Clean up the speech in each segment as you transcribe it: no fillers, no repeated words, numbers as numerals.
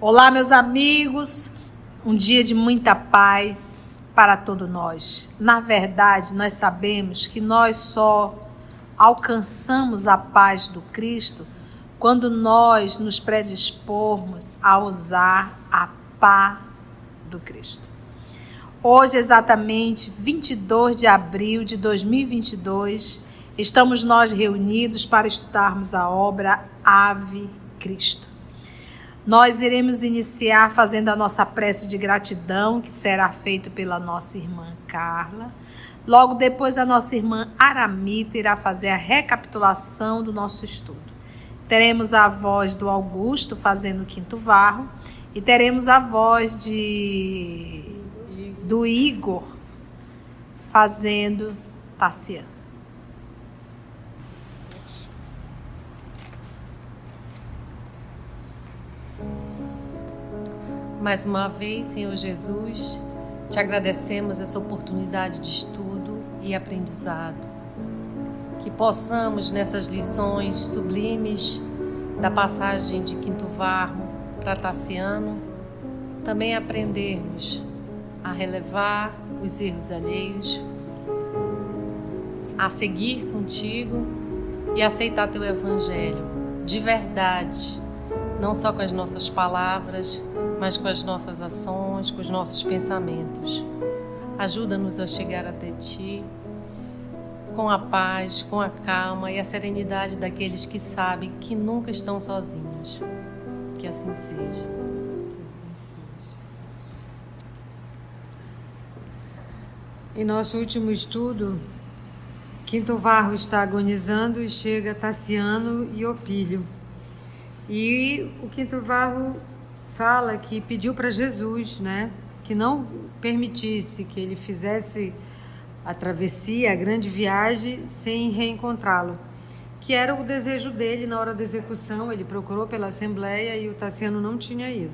Olá, meus amigos, um dia de muita paz para todos nós. Na verdade, nós sabemos que nós só alcançamos a paz do Cristo quando nós nos predispormos a usar a paz do Cristo. Hoje, exatamente 22 de abril de 2022, estamos nós reunidos para estudarmos a obra Ave Cristo. Nós iremos iniciar fazendo a nossa prece de gratidão, que será feita pela nossa irmã Carla. Logo depois, a nossa irmã Aramita irá fazer a recapitulação do nosso estudo. Teremos a voz do Augusto fazendo o quinto varro e teremos a voz do Igor fazendo Tassiano. Mais uma vez, Senhor Jesus, te agradecemos essa oportunidade de estudo e aprendizado. Que possamos, nessas lições sublimes da passagem de quinto varro para Tassiano, também aprendermos a relevar os erros alheios, a seguir contigo e aceitar teu evangelho de verdade, não só com as nossas palavras, mas com as nossas ações, com os nossos pensamentos. Ajuda-nos a chegar até Ti com a paz, com a calma e a serenidade daqueles que sabem que nunca estão sozinhos. Que assim seja. Em nosso último estudo, quinto varro está agonizando e chega Tassiano e Opílio. E o quinto varro fala que pediu para Jesus, que não permitisse que ele fizesse a travessia, a grande viagem, sem reencontrá-lo, que era o desejo dele na hora da execução. Ele procurou pela Assembleia e o Tassiano não tinha ido.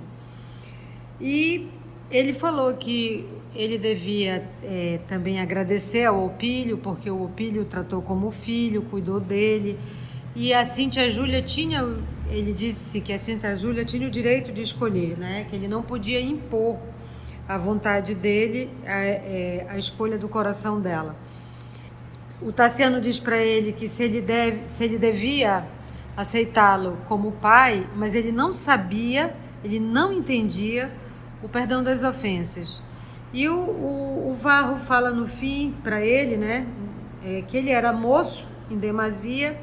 E ele falou que ele devia também agradecer ao Opílio, porque o Opílio o tratou como filho, cuidou dele. E a Cíntia Júlia ele disse que a Cíntia Júlia tinha o direito de escolher, que ele não podia impor a vontade dele, a escolha do coração dela. O Tassiano diz para ele que se ele devia aceitá-lo como pai, mas ele não sabia, ele não entendia o perdão das ofensas. E o varro fala no fim para ele, que ele era moço em demasia,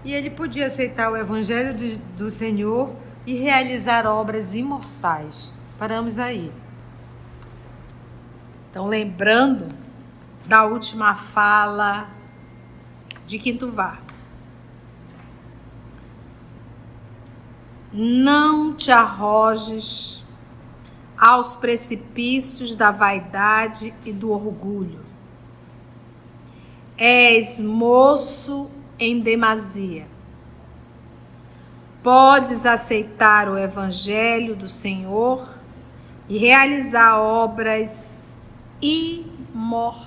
e ele podia aceitar o Evangelho do Senhor e realizar obras imortais. Paramos aí. Então, lembrando da última fala de quinto varro. Não te arrojes aos precipícios da vaidade e do orgulho. És moço em demasia. Podes aceitar o Evangelho do Senhor e realizar obras imortais.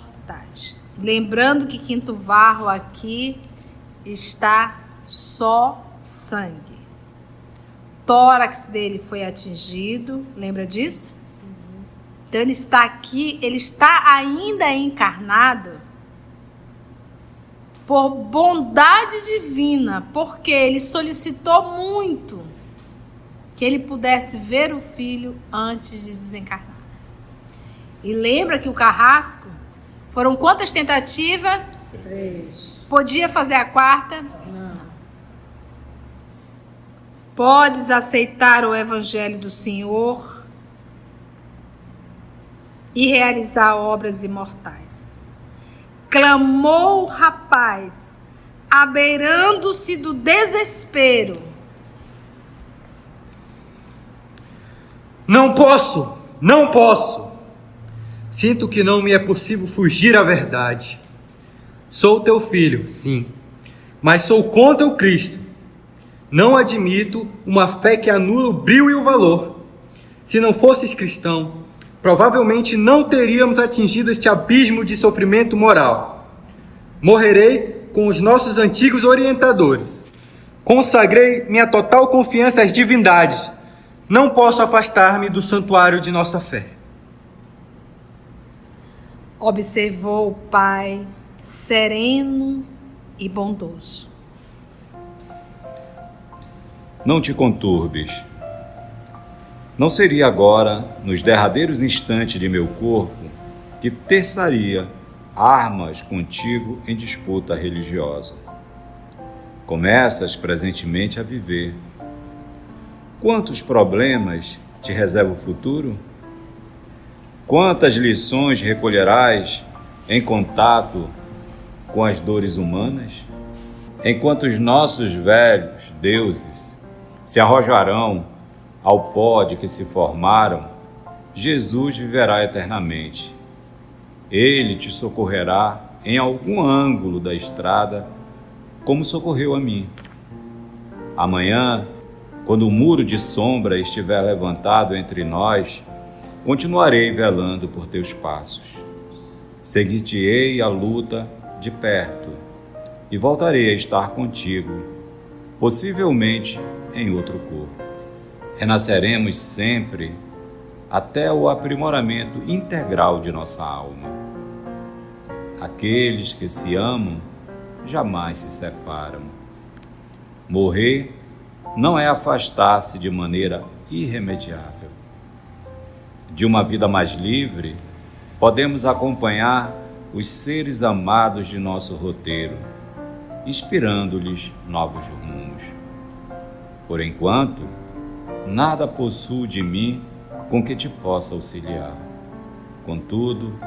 Lembrando que quinto varro aqui está só sangue. Tórax dele foi atingido, lembra disso? Então ele está aqui, ele está ainda encarnado por bondade divina, porque ele solicitou muito que ele pudesse ver o filho antes de desencarnar. E lembra que o carrasco, foram quantas tentativas? 3. Podia fazer a quarta? Não. Podes aceitar o Evangelho do Senhor e realizar obras imortais. Clamou o rapaz, abeirando-se do desespero. Não posso, não posso. Sinto que não me é possível fugir à verdade. Sou teu filho, sim, mas sou contra o Cristo. Não admito uma fé que anula o brilho e o valor. Se não fosses cristão, provavelmente não teríamos atingido este abismo de sofrimento moral. Morrerei com os nossos antigos orientadores. Consagrei minha total confiança às divindades. não posso afastar-me do santuário de nossa fé. Observou o pai, sereno e bondoso. Não te conturbes. Não seria agora, nos derradeiros instantes de meu corpo, que terçaria armas contigo em disputa religiosa. Começas presentemente a viver. Quantos problemas te reserva o futuro? Quantas lições recolherás em contato com as dores humanas? Enquanto os nossos velhos deuses se arrojarão ao pó de que se formaram, Jesus viverá eternamente. Ele te socorrerá em algum ângulo da estrada, como socorreu a mim. Amanhã, quando o muro de sombra estiver levantado entre nós, continuarei velando por teus passos. Seguir-te-ei a luta de perto e voltarei a estar contigo, possivelmente em outro corpo. Renasceremos sempre até o aprimoramento integral de nossa alma. Aqueles que se amam jamais se separam. Morrer não é afastar-se de maneira irremediável. De uma vida mais livre, podemos acompanhar os seres amados de nosso roteiro, inspirando-lhes novos rumos. Por enquanto, nada possuo de mim com que te possa auxiliar. Contudo,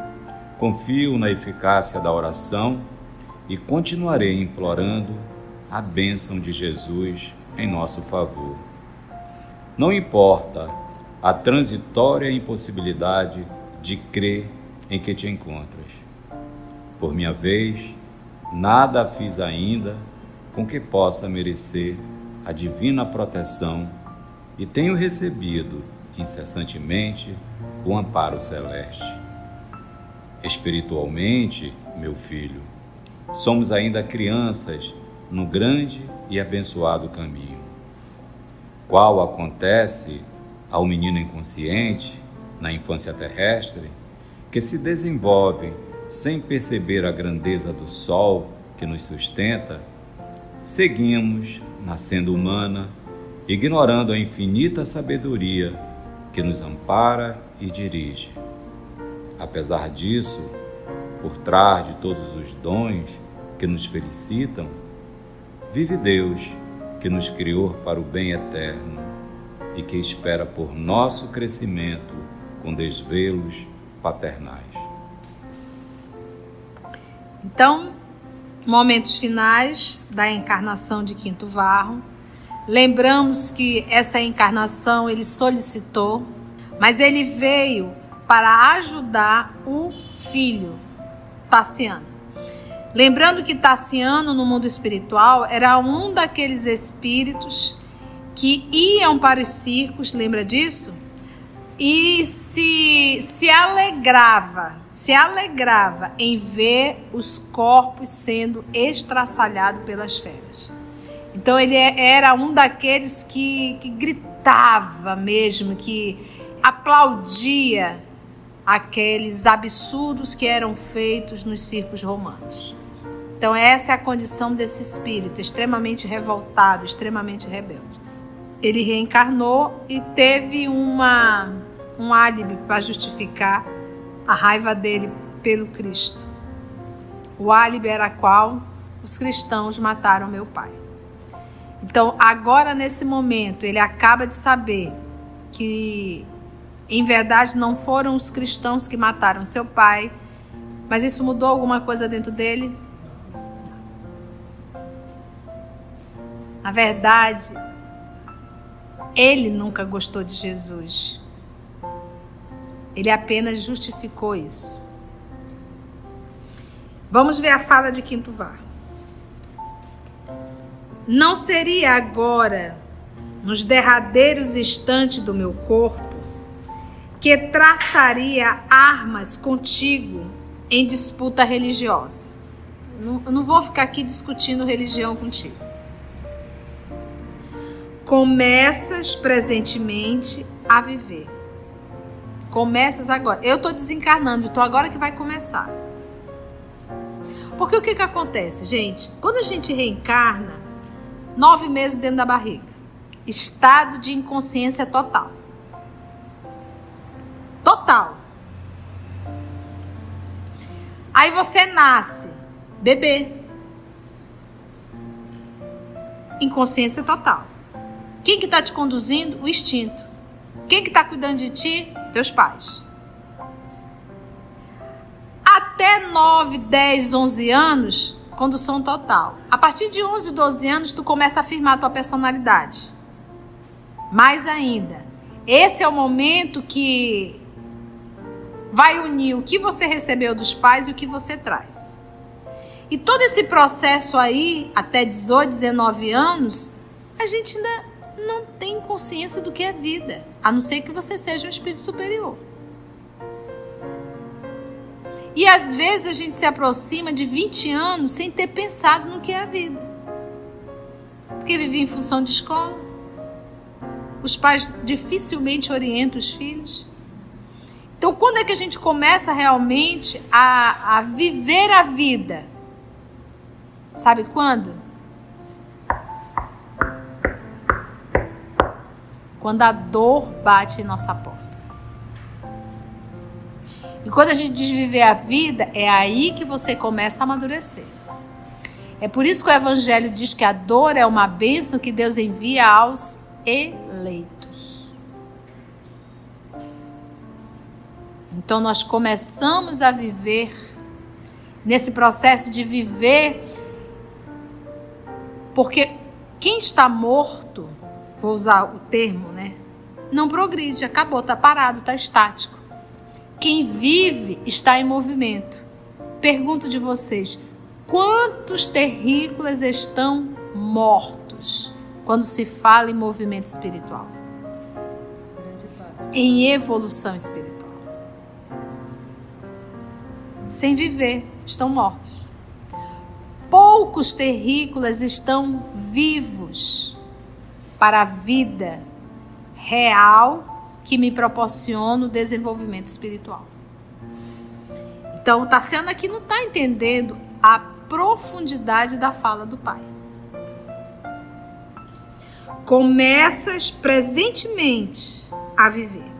confio na eficácia da oração e continuarei implorando a bênção de Jesus em nosso favor. Não importa a transitória impossibilidade de crer em que te encontras. Por minha vez, nada fiz ainda com que possa merecer a divina proteção e tenho recebido incessantemente o amparo celeste. Espiritualmente, meu filho, somos ainda crianças no grande e abençoado caminho, qual acontece ao menino inconsciente na infância terrestre, que se desenvolve sem perceber a grandeza do sol que nos sustenta. Seguimos nascendo humana, ignorando a infinita sabedoria que nos ampara e dirige. Apesar disso, por trás de todos os dons que nos felicitam, vive Deus, que nos criou para o bem eterno e que espera por nosso crescimento com desvelos paternais. Então, momentos finais da encarnação de Quinto Varro. Lembramos que essa encarnação ele solicitou, mas ele veio para ajudar o filho, Tassiano. Lembrando que Tassiano, no mundo espiritual, era um daqueles espíritos que iam para os circos, lembra disso? E se alegrava em ver os corpos sendo estraçalhados pelas feras. Então ele era um daqueles que gritava mesmo, que aplaudia aqueles absurdos que eram feitos nos circos romanos. Então essa é a condição desse espírito, extremamente revoltado, extremamente rebelde. Ele reencarnou e teve um álibi para justificar a raiva dele pelo Cristo. O álibi era qual? Os cristãos mataram meu pai. Então, agora nesse momento, ele acaba de saber que, em verdade, não foram os cristãos que mataram seu pai, mas isso mudou alguma coisa dentro dele? Na verdade, ele nunca gostou de Jesus. Ele apenas justificou isso. Vamos ver a fala de Quinto Varro. Não seria agora, nos derradeiros instantes do meu corpo, que traçaria armas contigo em disputa religiosa. Eu não vou ficar aqui discutindo religião contigo. Começas presentemente a viver. Começas agora. Eu estou desencarnando, então agora que vai começar. Porque o que acontece, gente? Quando a gente reencarna, 9 meses dentro da barriga. Estado de inconsciência total. Total. Aí você nasce, bebê. Inconsciência total. Quem que está te conduzindo? O instinto. Quem que está cuidando de ti? Teus pais. Até 9, 10, 11 anos, condução total. A partir de 11, 12 anos, tu começa a afirmar a tua personalidade. Mais ainda, esse é o momento que vai unir o que você recebeu dos pais e o que você traz. E todo esse processo aí, até 18, 19 anos, a gente ainda não tem consciência do que é vida, a não ser que você seja um espírito superior. E às vezes a gente se aproxima de 20 anos sem ter pensado no que é a vida. Porque vivia em função de escola. Os pais dificilmente orientam os filhos. Então, quando é que a gente começa realmente a viver a vida? Sabe quando? Quando a dor bate em nossa porta. E quando a gente diz viver a vida, é aí que você começa a amadurecer. É por isso que o Evangelho diz que a dor é uma bênção que Deus envia aos eleitos. Então nós começamos a viver, nesse processo de viver, porque quem está morto, vou usar o termo, né? Não progride, acabou, está parado, está estático. Quem vive está em movimento. Pergunto de vocês, quantos terrícolas estão mortos quando se fala em movimento espiritual? Em evolução espiritual. Sem viver, estão mortos. Poucos terrícolas estão vivos para a vida real que me proporciona o desenvolvimento espiritual. Então, o Tarciano aqui não está entendendo a profundidade da fala do Pai. Começas presentemente a viver.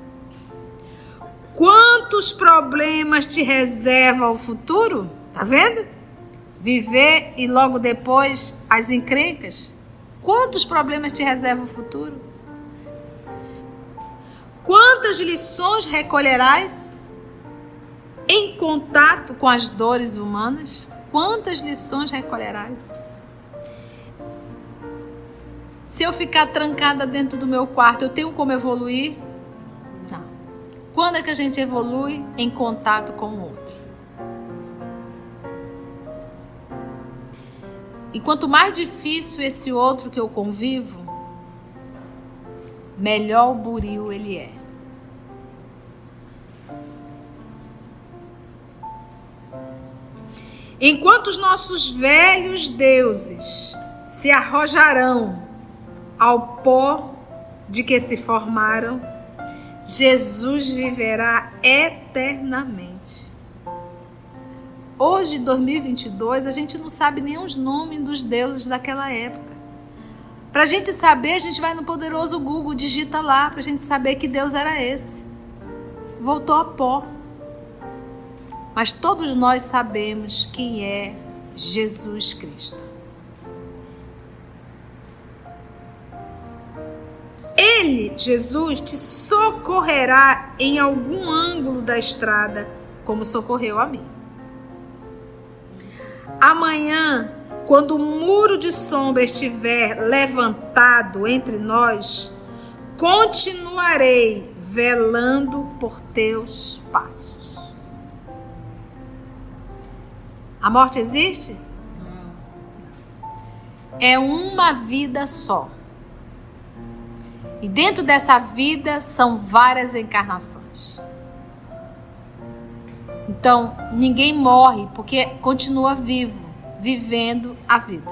Quantos problemas te reserva o futuro? Tá vendo? Viver e logo depois as encrencas. Quantos problemas te reserva o futuro? Quantas lições recolherás em contato com as dores humanas? Quantas lições recolherás? Se eu ficar trancada dentro do meu quarto, eu tenho como evoluir? Não. Quando é que a gente evolui? Em contato com o outro. E quanto mais difícil esse outro que eu convivo, melhor o buril ele é. Enquanto os nossos velhos deuses se arrojarão ao pó de que se formaram, Jesus viverá eternamente. Hoje, 2022, a gente não sabe nem os nomes dos deuses daquela época. Para a gente saber, a gente vai no poderoso Google, digita lá, para a gente saber que Deus era esse. Voltou a pó. Mas todos nós sabemos quem é Jesus Cristo. Ele, Jesus, te socorrerá em algum ângulo da estrada, como socorreu a mim. Amanhã, quando o muro de sombra estiver levantado entre nós, continuarei velando por teus passos. A morte existe? É uma vida só. E dentro dessa vida são várias encarnações. Então, ninguém morre porque continua vivo, vivendo a vida.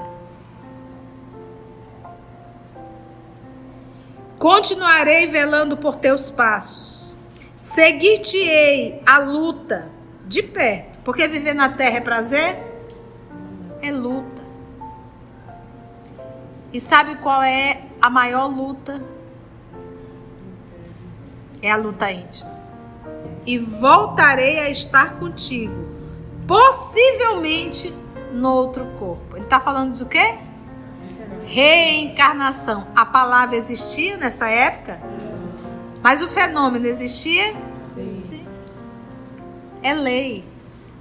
Continuarei velando por teus passos. Seguir-te-ei a luta de perto. Porque viver na terra é prazer? É luta. E sabe qual é a maior luta? É a luta íntima. E voltarei a estar contigo, possivelmente no outro corpo. Ele está falando de quê? Reencarnação. A palavra existia nessa época? Mas o fenômeno existia? Sim. É lei.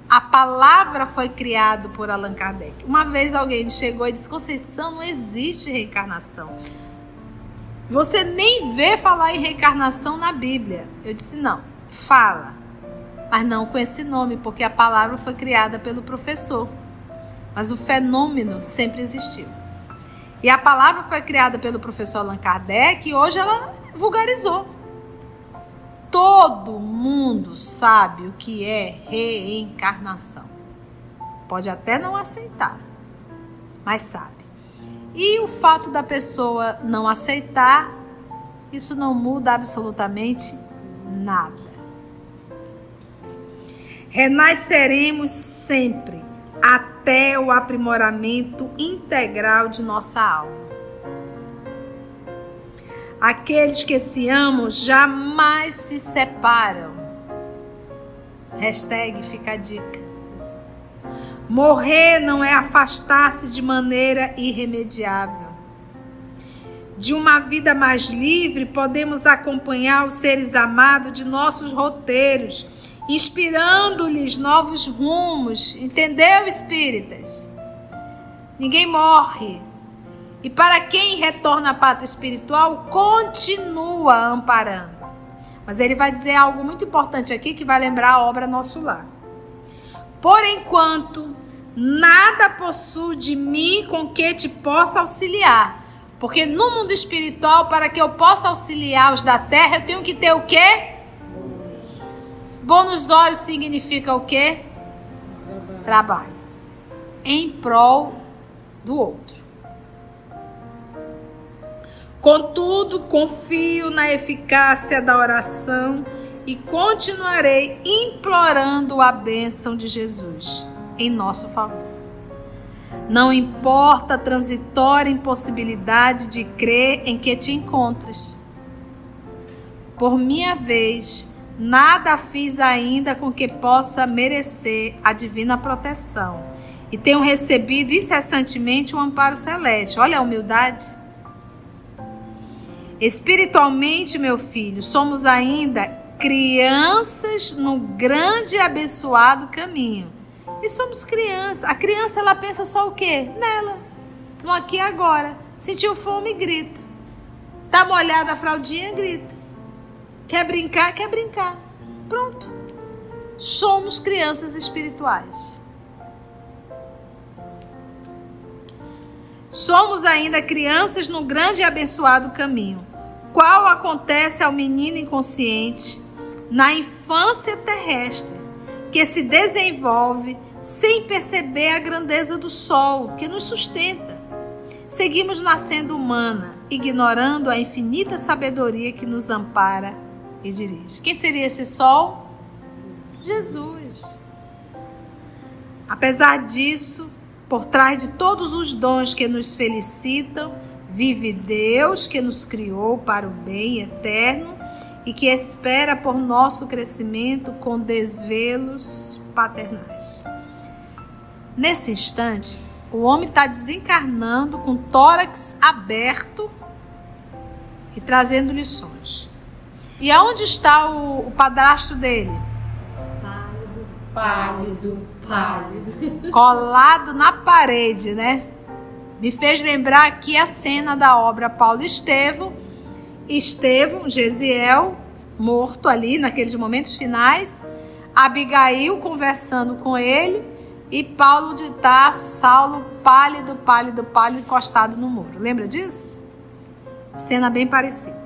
A palavra foi criada por Allan Kardec. Uma vez alguém chegou e disse: Conceição, não existe reencarnação. Você nem vê falar em reencarnação na Bíblia. Eu disse: não, fala. Mas não com esse nome, porque a palavra foi criada pelo professor. Mas o fenômeno sempre existiu. E a palavra foi criada pelo professor Allan Kardec e hoje ela vulgarizou. Todo mundo sabe o que é reencarnação. Pode até não aceitar, mas sabe. E o fato da pessoa não aceitar, isso não muda absolutamente nada. Renasceremos sempre até o aprimoramento integral de nossa alma. Aqueles que se amam jamais se separam. Hashtag fica a dica. Morrer não é afastar-se de maneira irremediável. De uma vida mais livre, podemos acompanhar os seres amados de nossos roteiros, inspirando-lhes novos rumos. Entendeu, espíritas? Ninguém morre. E para quem retorna à pátria espiritual, continua amparando. Mas ele vai dizer algo muito importante aqui que vai lembrar a obra Nosso Lar. Por enquanto, nada possuo de mim com que te possa auxiliar. Porque no mundo espiritual, para que eu possa auxiliar os da terra, eu tenho que ter o quê? Bônus horas significa o quê? Trabalho. Em prol do outro. Contudo, confio na eficácia da oração e continuarei implorando a bênção de Jesus em nosso favor. Não importa a transitória impossibilidade de crer em que te encontres. Por minha vez, nada fiz ainda com que possa merecer a divina proteção e tenho recebido incessantemente o amparo celeste. Olha a humildade. Espiritualmente, meu filho, somos ainda crianças no grande e abençoado caminho. E somos crianças. A criança, ela pensa só o quê? Nela. No aqui e agora. Sentiu fome, grita. Tá molhada a fraldinha, grita. Quer brincar? Quer brincar. Pronto. Somos crianças espirituais. Somos ainda crianças no grande e abençoado caminho, qual acontece ao menino inconsciente na infância terrestre, que se desenvolve sem perceber a grandeza do sol que nos sustenta. Seguimos nascendo humana, ignorando a infinita sabedoria que nos ampara e dirige. Quem seria esse sol? Jesus. Apesar disso, por trás de todos os dons que nos felicitam, vive Deus que nos criou para o bem eterno e que espera por nosso crescimento com desvelos paternais. Nesse instante, o homem está desencarnando com o tórax aberto e trazendo lições. E aonde está o padrasto dele? Pálido. Colado na parede, né? Me fez lembrar aqui a cena da obra Paulo Estevão, Gesiel, morto ali naqueles momentos finais, Abigail conversando com ele e Paulo de Tarso, Saulo, pálido, encostado no muro. Lembra disso? Cena bem parecida.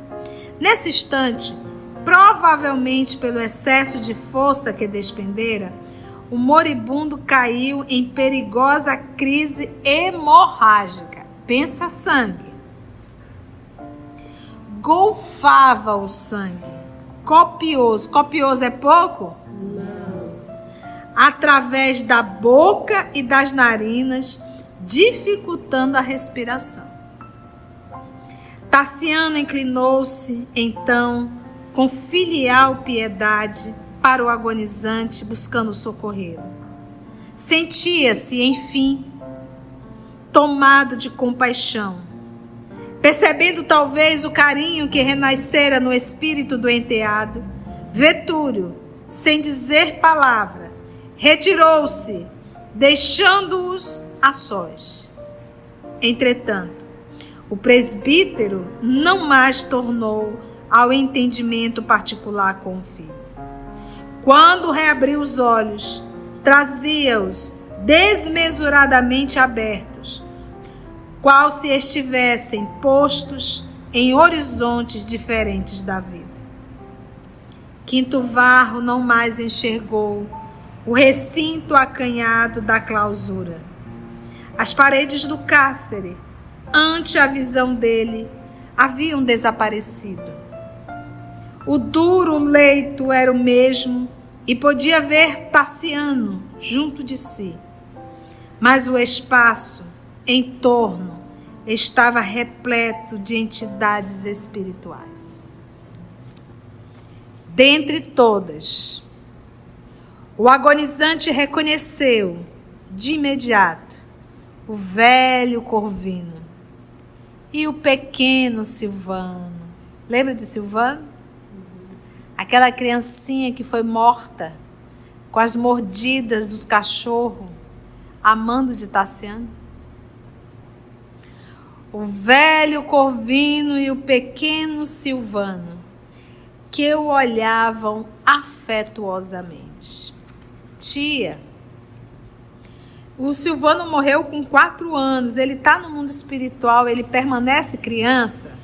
Nesse instante, provavelmente pelo excesso de força que despendera, o moribundo caiu em perigosa crise hemorrágica. Pensa sangue. golfava o sangue. Copioso. Copioso é pouco? Não. Através da boca e das narinas, dificultando a respiração. Tassiano inclinou-se, então, com filial piedade, para o agonizante, buscando socorrê-lo. Sentia-se, enfim, tomado de compaixão, percebendo talvez o carinho que renascera no espírito do enteado. Vetúrio, sem dizer palavra, retirou-se, deixando-os a sós. Entretanto, o presbítero não mais tornou ao entendimento particular com o filho. Quando reabriu os olhos, trazia-os desmesuradamente abertos, qual se estivessem postos em horizontes diferentes da vida. Quinto Varro não mais enxergou o recinto acanhado da clausura. As paredes do cárcere, ante a visão dele, haviam desaparecido. O duro leito era o mesmo e podia ver Tassiano junto de si. Mas o espaço em torno estava repleto de entidades espirituais. Dentre todas, o agonizante reconheceu de imediato o velho Corvino e o pequeno Silvano. Lembra de Silvano? Aquela criancinha que foi morta com as mordidas dos cachorros, amando de Tassiano. O velho Corvino e o pequeno Silvano, que o olhavam afetuosamente. Tia, o Silvano morreu com 4 anos, ele está no mundo espiritual, ele permanece criança.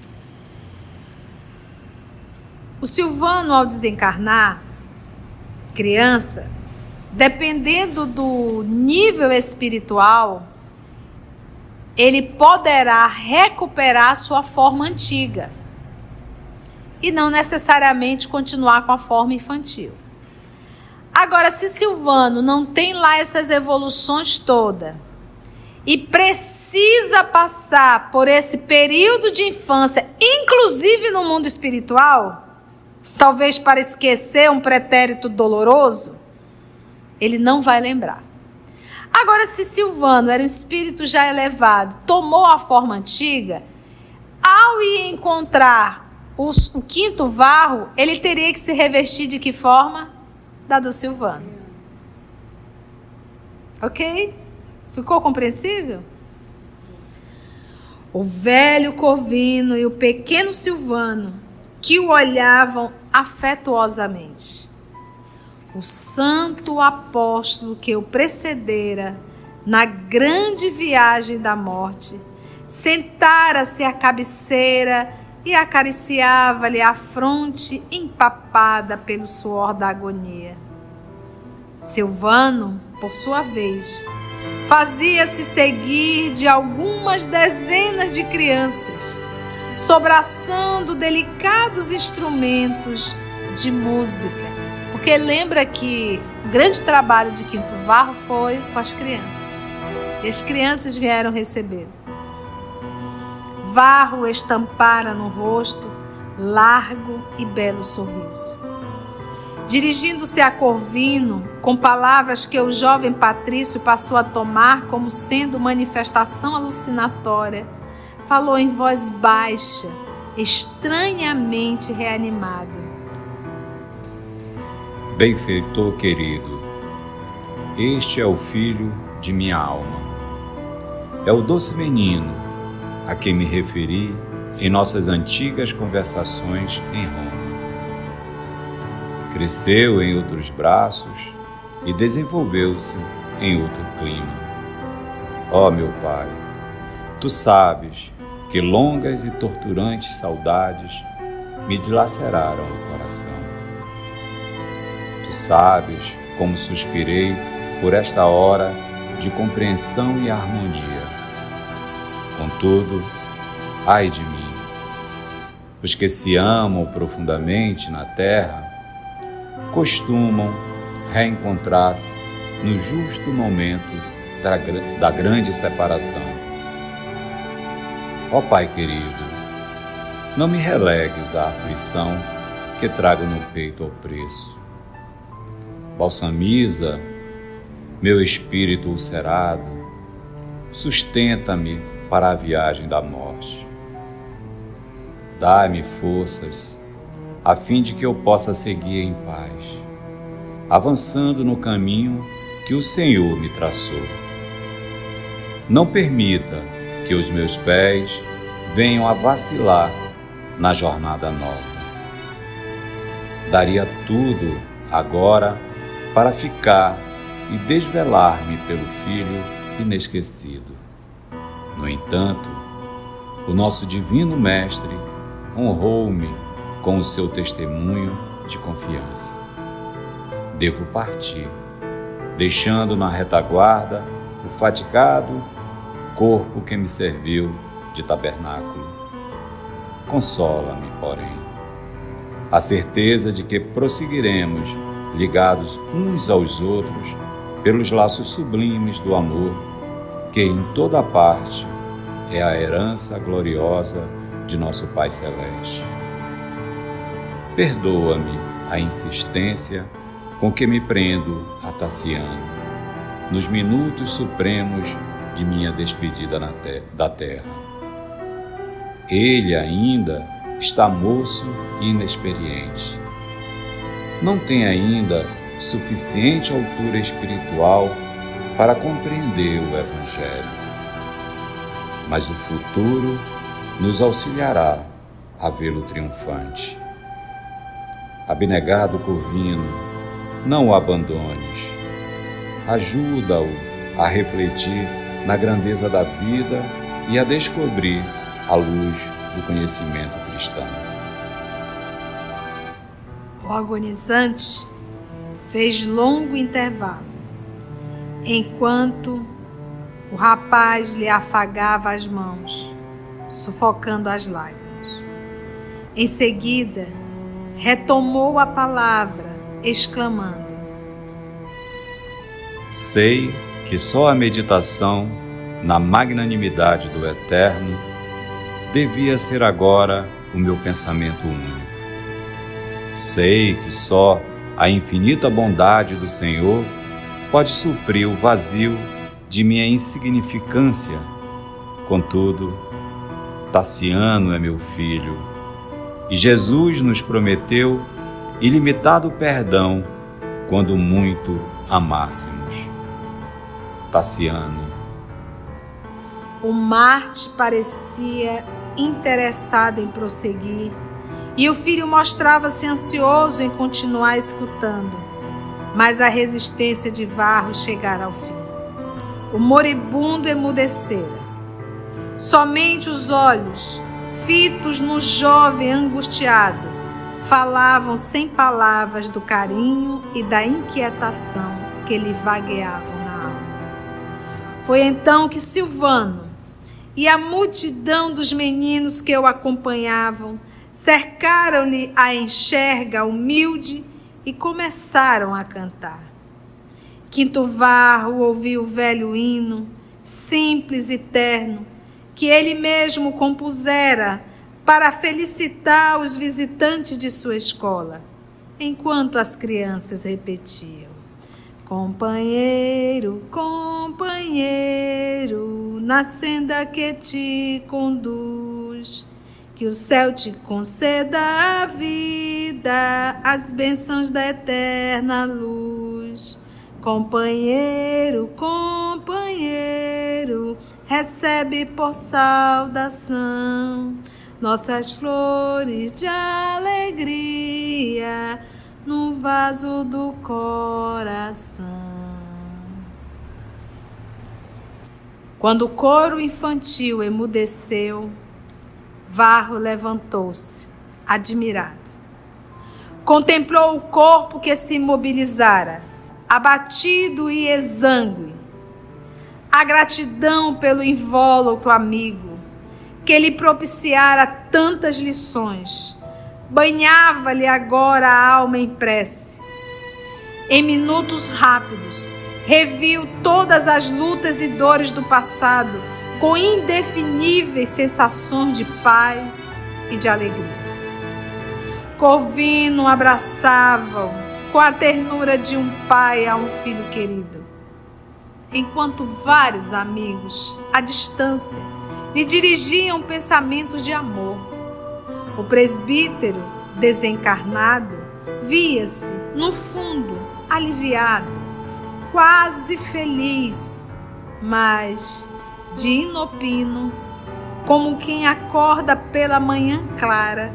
O Silvano, ao desencarnar, criança, dependendo do nível espiritual, ele poderá recuperar sua forma antiga e não necessariamente continuar com a forma infantil. Agora, se Silvano não tem lá essas evoluções todas e precisa passar por esse período de infância, inclusive no mundo espiritual, talvez para esquecer um pretérito doloroso, ele não vai lembrar. Agora, se Silvano era um espírito já elevado, tomou a forma antiga, ao ir encontrar o quinto Varro, ele teria que se revestir de que forma? Da do Silvano. Ok? Ficou compreensível? O velho Corvino e o pequeno Silvano, que o olhavam afetuosamente. O santo apóstolo que o precedera na grande viagem da morte, sentara-se à cabeceira e acariciava-lhe a fronte empapada pelo suor da agonia. Silvano, por sua vez, fazia-se seguir de algumas dezenas de crianças, sobraçando delicados instrumentos de música. Porque lembra que o grande trabalho de Quinto Varro foi com as crianças. E as crianças vieram receber. Varro estampara no rosto largo e belo sorriso. Dirigindo-se a Corvino, com palavras que o jovem patrício passou a tomar como sendo manifestação alucinatória, falou em voz baixa, estranhamente reanimado. Benfeitor querido, este é o filho de minha alma. É o doce menino a quem me referi em nossas antigas conversações em Roma. Cresceu em outros braços e desenvolveu-se em outro clima. Ó meu Pai, tu sabes que longas e torturantes saudades me dilaceraram o coração. Tu sabes como suspirei por esta hora de compreensão e harmonia. Contudo, ai de mim, os que se amam profundamente na terra costumam reencontrar-se no justo momento da grande separação. Ó Pai querido, não me relegues à aflição que trago no peito ao preço. Balsamiza meu espírito ulcerado, sustenta-me para a viagem da morte. Dá-me forças, a fim de que eu possa seguir em paz, avançando no caminho que o Senhor me traçou. Não permita que os meus pés venham a vacilar na jornada nova. Daria tudo agora para ficar e desvelar-me pelo Filho inesquecido. No entanto, o nosso Divino Mestre honrou-me com o seu testemunho de confiança. Devo partir, deixando na retaguarda o fatigado corpo que me serviu de tabernáculo. Consola-me, porém, a certeza de que prosseguiremos ligados uns aos outros pelos laços sublimes do amor, que em toda parte é a herança gloriosa de nosso Pai Celeste. Perdoa-me a insistência com que me prendo a Tassiano, nos minutos supremos de minha despedida da terra. Ele ainda está moço e inexperiente. Não tem ainda suficiente altura espiritual para compreender o Evangelho. Mas o futuro nos auxiliará a vê-lo triunfante. Abnegado Corvino, não o abandones. Ajuda-o a refletir na grandeza da vida e a descobrir a luz do conhecimento cristão. O agonizante fez longo intervalo, enquanto o rapaz lhe afagava as mãos, sufocando as lágrimas. Em seguida, retomou a palavra, exclamando: Sei que só a meditação na magnanimidade do Eterno devia ser agora o meu pensamento único. Sei que só a infinita bondade do Senhor pode suprir o vazio de minha insignificância. Contudo, Tassiano é meu filho, e Jesus nos prometeu ilimitado perdão quando muito amássemos. Tassiano. O Marte parecia interessado em prosseguir, e o filho mostrava-se ansioso em continuar escutando, mas a resistência de Varro chegara ao fim. O moribundo emudecera. Somente os olhos, fitos no jovem angustiado, falavam sem palavras do carinho e da inquietação que lhe vagueavam na alma. Foi então que Silvano e a multidão dos meninos que o acompanhavam cercaram-lhe a enxerga humilde e começaram a cantar. Quinto Varro ouviu o velho hino, simples e terno, que ele mesmo compusera para felicitar os visitantes de sua escola, enquanto as crianças repetiam: companheiro, companheiro, na senda que te conduz, que o céu te conceda a vida, as bênçãos da eterna luz. Companheiro, companheiro, recebe por saudação nossas flores de alegria no vaso do coração. Quando o coro infantil emudeceu, Varro levantou-se, admirado. Contemplou o corpo que se imobilizara, abatido e exângue. A gratidão pelo invólucro amigo, que lhe propiciara tantas lições, banhava-lhe agora a alma em prece. Em minutos rápidos, reviu todas as lutas e dores do passado, com indefiníveis sensações de paz e de alegria. Corvino abraçava-o com a ternura de um pai a um filho querido, enquanto vários amigos, à distância, lhe dirigiam pensamentos de amor. O presbítero, desencarnado, via-se, no fundo, aliviado, quase feliz, mas de inopino, como quem acorda pela manhã clara,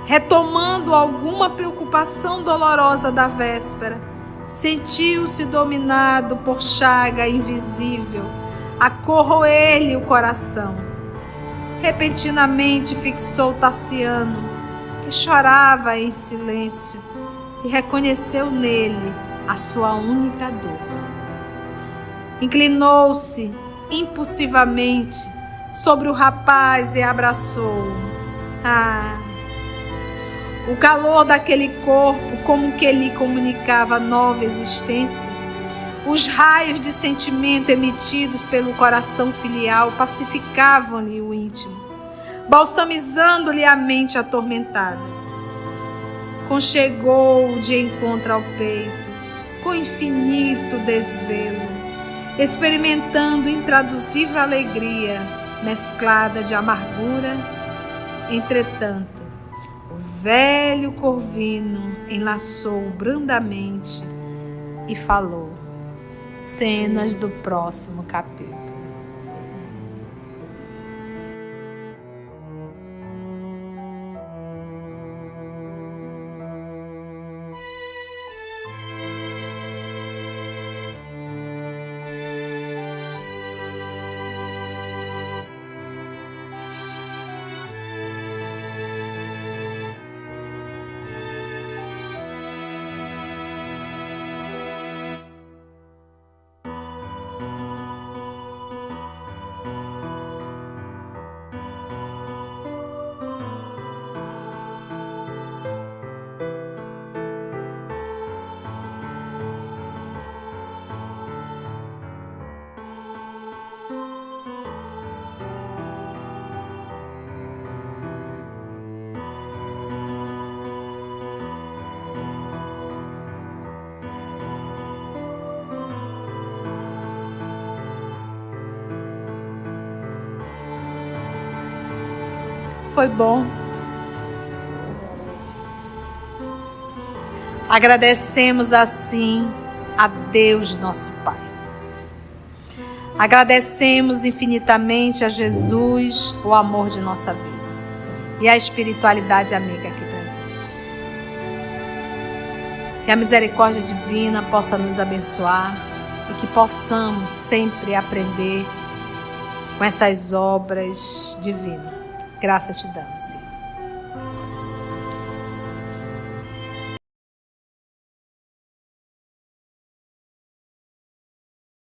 retomando alguma preocupação dolorosa da véspera, sentiu-se dominado por chaga invisível a corroer-lhe o coração. Repentinamente fixou Tassiano, que chorava em silêncio, e reconheceu nele a sua única dor. Inclinou-se impulsivamente sobre o rapaz e abraçou-o. O calor daquele corpo, como que lhe comunicava nova existência, os raios de sentimento emitidos pelo coração filial pacificavam-lhe o íntimo, balsamizando-lhe a mente atormentada. Conchegou-o de encontro ao peito, com infinito desvelo, experimentando intraduzível alegria, mesclada de amargura. Entretanto, o velho Corvino enlaçou-o brandamente e falou. Cenas do próximo capítulo. Foi bom. Agradecemos assim a Deus, nosso Pai. Agradecemos infinitamente a Jesus, o amor de nossa vida, e a espiritualidade amiga aqui presente. Que a misericórdia divina possa nos abençoar e que possamos sempre aprender com essas obras divinas. Graças te damos, Senhor.